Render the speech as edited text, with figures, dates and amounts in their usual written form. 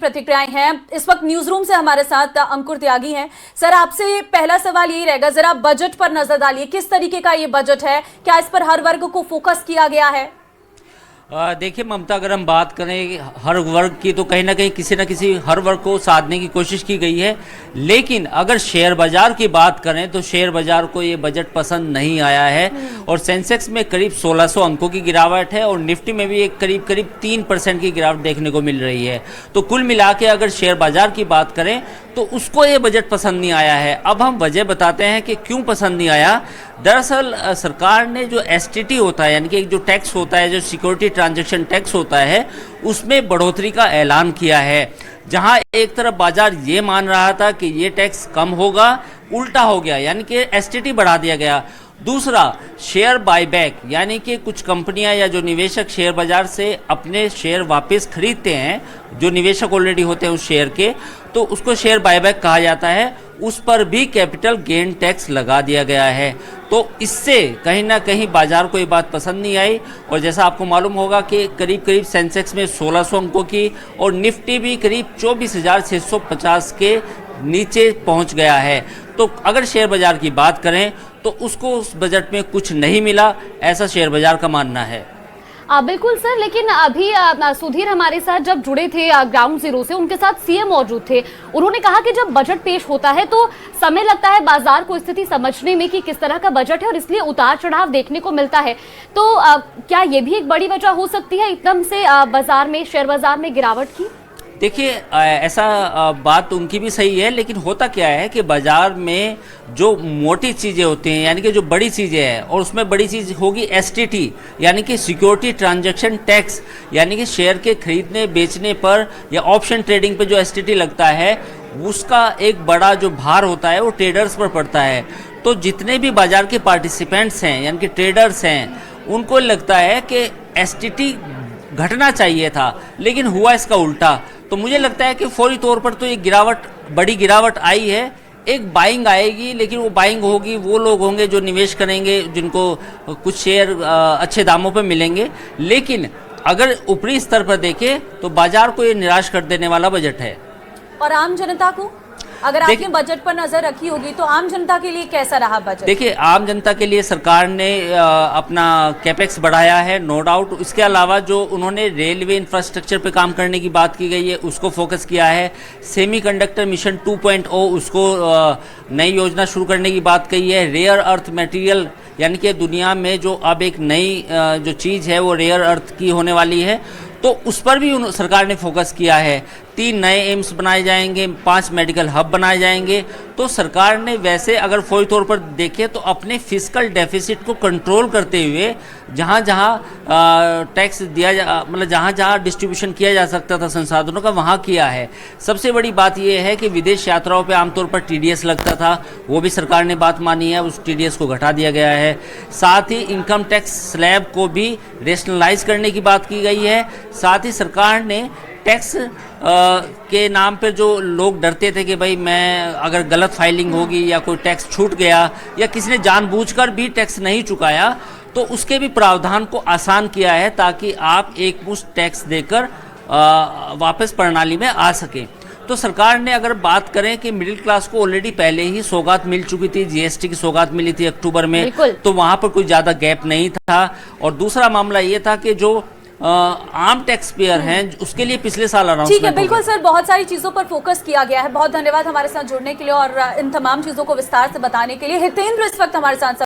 प्रतिक्रियाएं हैं। इस वक्त न्यूज रूम से हमारे साथ अंकुर त्यागी हैं। सर, आपसे पहला सवाल यही रहेगा, जरा बजट पर नजर डालिए, किस तरीके का ये बजट है, क्या इस पर हर वर्ग को फोकस किया गया है? देखिए ममता, अगर हम बात करें हर वर्ग की तो कहीं ना कहीं किसी न किसी हर वर्ग को साधने की कोशिश की गई है, लेकिन अगर शेयर बाजार की बात करें तो शेयर बाजार को ये बजट पसंद नहीं आया है और सेंसेक्स में करीब 1600 अंकों की गिरावट है और निफ्टी में भी एक करीब 3% की गिरावट देखने को मिल रही है। तो कुल मिला के अगर शेयर बाजार की बात करें तो उसको ये बजट पसंद नहीं आया है। अब हम वजह बताते हैं कि क्यों पसंद नहीं आया। दरअसल सरकार ने जो एसटीटी होता है, यानी कि एक जो टैक्स होता है, जो सिक्योरिटी ट्रांजैक्शन टैक्स होता है, उसमें बढ़ोतरी का ऐलान किया है। जहां एक तरफ बाजार ये मान रहा था कि ये टैक्स कम होगा, उल्टा हो गया, यानी कि एसटीटी बढ़ा दिया गया। दूसरा, शेयर बायबैक, यानी कि कुछ कंपनियां या जो निवेशक शेयर बाजार से अपने शेयर वापस खरीदते हैं, जो निवेशक ऑलरेडी होते हैं उस शेयर के, तो उसको शेयर बायबैक कहा जाता है, उस पर भी कैपिटल गेन टैक्स लगा दिया गया है। तो इससे कहीं ना कहीं बाजार को ये बात पसंद नहीं आई और जैसा आपको मालूम होगा कि करीब करीब सेंसेक्स में 1600 अंकों की और निफ्टी भी करीब 24,650 के नीचे पहुंच गया है। तो अगर शेयर बाजार की बात करें तो उसको उस बजट में कुछ नहीं मिला, ऐसा शेयर बाजार का मानना है। बिल्कुल सर, लेकिन अभी सुधीर हमारे साथ जब जुड़े थे ग्राउंड जीरो से, उनके साथ सीएम मौजूद थे। उन्होंने कहा कि जब बजट पेश होता है तो समय लगता है बाजार को स्थिति समझने में कि किस तरह का बजट है और इसलिए उतार चढ़ाव देखने को मिलता है। तो क्या ये भी एक बड़ी वजह हो सकती है एकदम से बाजार में, शेयर बाजार में गिरावट की? देखिए, ऐसा बात उनकी भी सही है, लेकिन होता क्या है कि बाजार में जो मोटी चीज़ें होती हैं, यानी कि जो बड़ी चीज़ें हैं, और उसमें बड़ी चीज़ होगी एसटीटी, यानी कि सिक्योरिटी ट्रांजैक्शन टैक्स, यानी कि शेयर के खरीदने बेचने पर या ऑप्शन ट्रेडिंग पे जो एसटीटी लगता है, उसका एक बड़ा जो भार होता है वो ट्रेडर्स पर पड़ता है। तो जितने भी बाजार के पार्टिसिपेंट्स हैं, यानी कि ट्रेडर्स हैं, उनको लगता है कि एसटीटी घटना चाहिए था, लेकिन हुआ इसका उल्टा। तो मुझे लगता है कि फौरी तौर पर तो ये गिरावट, बड़ी गिरावट आई है। एक बाइंग आएगी, लेकिन वो बाइंग होगी, वो लोग होंगे जो निवेश करेंगे, जिनको कुछ शेयर अच्छे दामों पर मिलेंगे। लेकिन अगर ऊपरी स्तर पर देखें तो बाजार को ये निराश कर देने वाला बजट है। और आम जनता को, अगर आपने बजट पर नजर रखी होगी तो आम जनता के लिए कैसा रहा बजट? देखिए, आम जनता के लिए सरकार ने अपना कैपेक्स बढ़ाया है, नो डाउट। इसके अलावा जो उन्होंने रेलवे इंफ्रास्ट्रक्चर पे काम करने की बात की गई है, उसको फोकस किया है। सेमीकंडक्टर मिशन 2.0, उसको नई योजना शुरू करने की बात कही है। रेयर अर्थ मटेरियल, यानी कि दुनिया में जो अब एक नई जो चीज़ है वो रेयर अर्थ की होने वाली है, तो उस पर भी सरकार ने फोकस किया है। 3 नए एम्स बनाए जाएंगे, 5 मेडिकल हब बनाए जाएंगे। तो सरकार ने वैसे अगर फौरी तौर पर देखें तो अपने फिस्कल डेफिसिट को कंट्रोल करते हुए जहाँ जहाँ टैक्स दिया मतलब जहाँ जहाँ डिस्ट्रीब्यूशन किया जा सकता था संसाधनों का, वहाँ किया है। सबसे बड़ी बात यह है कि विदेश यात्राओं पे आमतौर पर टीडीएस लगता था, वो भी सरकार ने बात मानी है, उस टीडीएस को घटा दिया गया है। साथ ही इनकम टैक्स स्लैब को भी रेशनलाइज करने की बात की गई है। साथ ही सरकार ने टैक्स के नाम पर जो लोग डरते थे कि भाई मैं अगर गलत फाइलिंग होगी या कोई टैक्स छूट गया या किसी ने जानबूझकर भी टैक्स नहीं चुकाया, तो उसके भी प्रावधान को आसान किया है ताकि आप एक मुश्त टैक्स देकर वापस प्रणाली में आ सकें। तो सरकार ने अगर बात करें कि मिडिल क्लास को ऑलरेडी पहले ही सौगात मिल चुकी थी, जीएसटी की सौगात मिली थी अक्टूबर में, तो वहाँ पर कोई ज़्यादा गैप नहीं था। और दूसरा मामला ये था कि जो आम टैक्स पेयर हैं उसके लिए पिछले साल अनाउंसमेंट। ठीक है, बिल्कुल सर, बहुत सारी चीजों पर फोकस किया गया है। बहुत धन्यवाद हमारे साथ जुड़ने के लिए और इन तमाम चीजों को विस्तार से बताने के लिए। हितेंद्र इस वक्त हमारे साथ